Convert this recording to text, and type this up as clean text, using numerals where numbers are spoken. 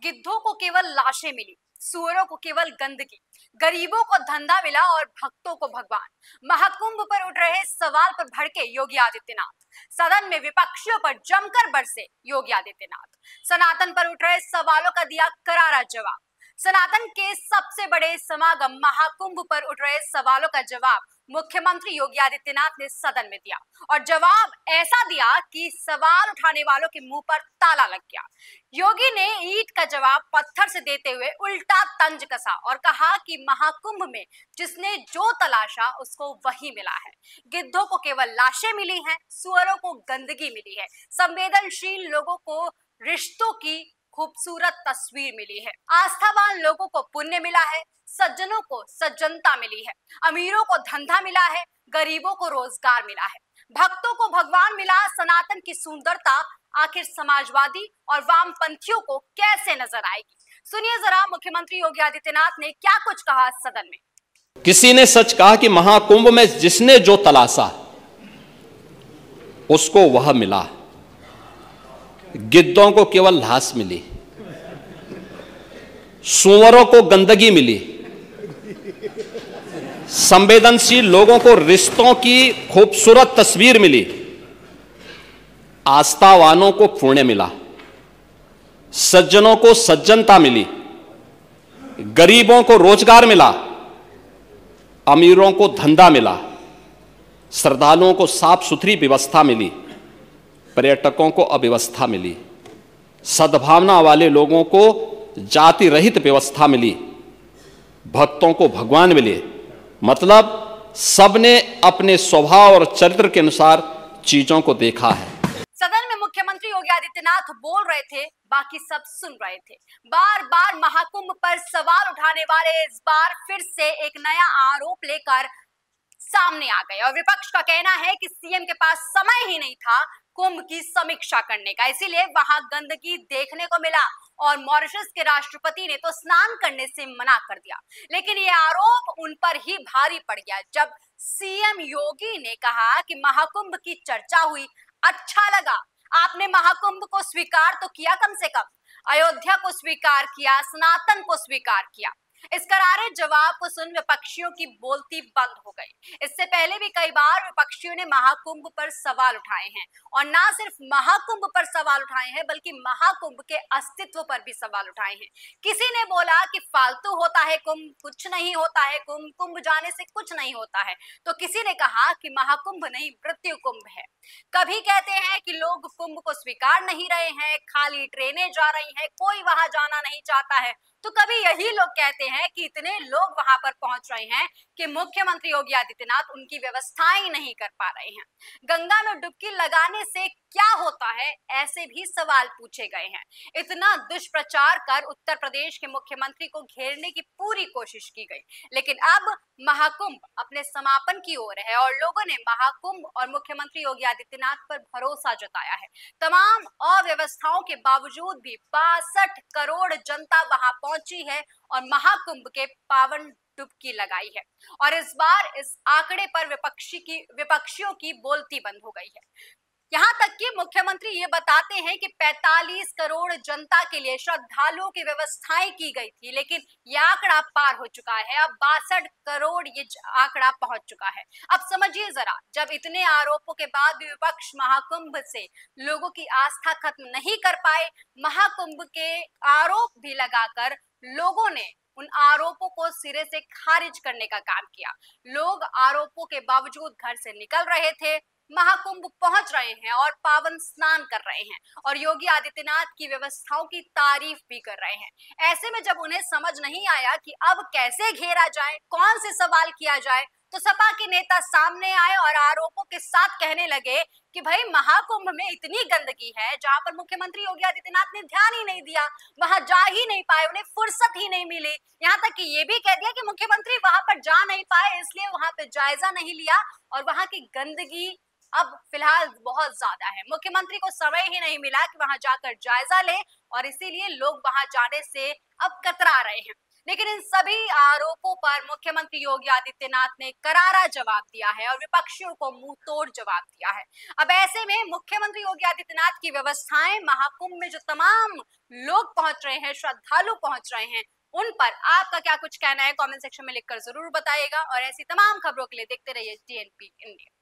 गिद्धों को केवल लाशें मिली, सुअरों को केवल गंदगी, गरीबों को धंधा मिला और भक्तों को भगवान। महाकुंभ पर उठ रहे सवाल पर भड़के योगी आदित्यनाथ। सदन में विपक्षियों पर जमकर बरसे योगी आदित्यनाथ। सनातन पर उठ रहे सवालों का दिया करारा जवाब। सनातन के सबसे बड़े समागम महाकुंभ पर उठ रहे सवालों का जवाब मुख्यमंत्री योगी आदित्यनाथ ने सदन में दिया और जवाब ऐसा दिया कि सवाल उठाने वालों के मुंह पर ताला लग गया। योगी ने ईंट का जवाब पत्थर से देते हुए उल्टा तंज कसा और कहा कि महाकुंभ में जिसने जो तलाशा उसको वही मिला है। गिद्धों को केवल लाशें मिली हैं, सुअरों को गंदगी मिली है, संवेदनशील लोगों को रिश्तों की खूबसूरत तस्वीर मिली है, आस्थावान लोगों को पुण्य मिला है, सज्जनों को सज्जनता मिली है, अमीरों को धंधा मिला है, गरीबों को रोजगार मिला है, भक्तों को भगवान मिला। सनातन की सुंदरता आखिर समाजवादी और वामपंथियों को कैसे नजर आएगी? सुनिए जरा मुख्यमंत्री योगी आदित्यनाथ ने क्या कुछ कहा सदन में। किसी ने सच कहा कि महाकुंभ में जिसने जो तलाशा उसको वह मिला। गिद्धों को केवल लाश मिली, सुअरों को गंदगी मिली, संवेदनशील लोगों को रिश्तों की खूबसूरत तस्वीर मिली, आस्थावानों को पुण्य मिला, सज्जनों को सज्जनता मिली, गरीबों को रोजगार मिला, अमीरों को धंधा मिला, श्रद्धालुओं को साफ सुथरी व्यवस्था मिली, पर्यटकों को अव्यवस्था मिली, सद्भावना वाले लोगों को जाति रहित व्यवस्था मिली, भक्तों को भगवान मिले। मतलब सबने अपने स्वभाव और चरित्र के अनुसार चीजों को देखा है। सदन में मुख्यमंत्री योगी आदित्यनाथ बोल रहे थे, बाकी सब सुन रहे थे। बार बार महाकुंभ पर सवाल उठाने वाले इस बार फिर से एक नया आरोप लेकर सामने आ गए और विपक्ष का कहना है कि सीएम के पास समय ही नहीं था कुंभ की समीक्षा करने का, इसीलिए वहां गंदगी देखने को मिला और मॉरिशस के राष्ट्रपति ने तो स्नान करने से मना कर दिया। लेकिन ये आरोप उन पर ही भारी पड़ गया जब सीएम योगी ने कहा कि महाकुंभ की चर्चा हुई, अच्छा लगा, आपने महाकुंभ को स्वीकार तो किया, कम से कम अयोध्या को स्वीकार किया, सनातन को स्वीकार किया। इस करारे जवाब को सुन विपक्षियों की बोलती बंद हो गई। इससे पहले भी कई बार विपक्षियों ने महाकुंभ पर सवाल उठाए हैं और ना सिर्फ महाकुंभ पर सवाल उठाए हैं बल्कि महाकुंभ के अस्तित्व पर भी सवाल उठाए हैं। किसी ने बोला कि फालतू होता है कुंभ, कुछ नहीं होता है कुंभ, कुंभ जाने से कुछ नहीं होता है, तो किसी ने कहा कि महाकुंभ नहीं मृत्यु कुंभ है। कभी कहते हैं कि लोग कुंभ को स्वीकार नहीं रहे हैं, खाली ट्रेनें जा रही हैं, कोई वहां जाना नहीं चाहता है, तो कभी यही लोग कहते हैं कि इतने लोग वहां पर पहुंच रहे हैं कि मुख्यमंत्री योगी आदित्यनाथ उनकी व्यवस्थाएं नहीं कर पा रहे हैं। गंगा में डुबकी लगाने से क्या होता है, ऐसे भी सवाल पूछे गए हैं। इतना दुष्प्रचार कर उत्तर प्रदेश के मुख्यमंत्री को घेरने की पूरी कोशिश की गई, लेकिन अब महाकुंभ अपने समापन की ओर है और लोगों ने महाकुंभ और मुख्यमंत्री योगी आदित्यनाथ पर भरोसा जताया है। तमाम अव्यवस्थाओं के बावजूद भी 62 करोड़ जनता वहां पहुंची है और महाकुंभ के पावन डुबकी लगाई है और इस बार इस आंकड़े पर विपक्षियों की बोलती बंद हो गई है। यहां तक कि मुख्यमंत्री ये बताते हैं कि 45 करोड़ जनता के लिए श्रद्धालुओं की व्यवस्थाएं की गई थी, लेकिन यह आंकड़ा पार हो चुका है। अब 62 करोड़ ये आंकड़ा पहुंच चुका है। अब समझिए जरा, जब इतने आरोपों के बाद भी विपक्ष महाकुंभ से लोगों की आस्था खत्म नहीं कर पाए, महाकुंभ के आरोप भी लगाकर लोगों ने उन आरोपों को सिरे से खारिज करने का काम किया। लोग आरोपों के बावजूद घर से निकल रहे थे, महाकुंभ पहुंच रहे हैं और पावन स्नान कर रहे हैं और योगी आदित्यनाथ की व्यवस्थाओं की तारीफ भी कर रहे हैं। ऐसे में जब उन्हें समझ नहीं आया कि अब कैसे घेरा जाए, कौन से सवाल किया जाए, तो सपा के नेता सामने आए और आरोपों के साथ कहने लगे कि भाई महाकुंभ में इतनी गंदगी है जहां पर मुख्यमंत्री योगी आदित्यनाथ ने ध्यान ही नहीं दिया, वहां जा ही नहीं पाए, उन्हें फुर्सत ही नहीं मिली। यहाँ तक कि ये भी कह दिया कि मुख्यमंत्री वहां पर जा नहीं पाए इसलिए वहां पे जायजा नहीं लिया और वहां की गंदगी अब फिलहाल बहुत ज्यादा है। मुख्यमंत्री को समय ही नहीं मिला कि वहां जाकर जायजा ले और इसीलिए लोग वहां जाने से अब कतरा रहे हैं। लेकिन इन सभी आरोपों पर मुख्यमंत्री योगी आदित्यनाथ ने करारा जवाब दिया है और विपक्षियों को मुंह तोड़ जवाब दिया है। अब ऐसे में मुख्यमंत्री योगी आदित्यनाथ की व्यवस्थाएं, महाकुंभ में जो तमाम लोग पहुंच रहे हैं, श्रद्धालु पहुंच रहे हैं, उन पर आपका क्या कुछ कहना है कमेंट सेक्शन में लिखकर जरूर बताइएगा। और ऐसी तमाम खबरों के लिए देखते रहिए TNP इंडिया।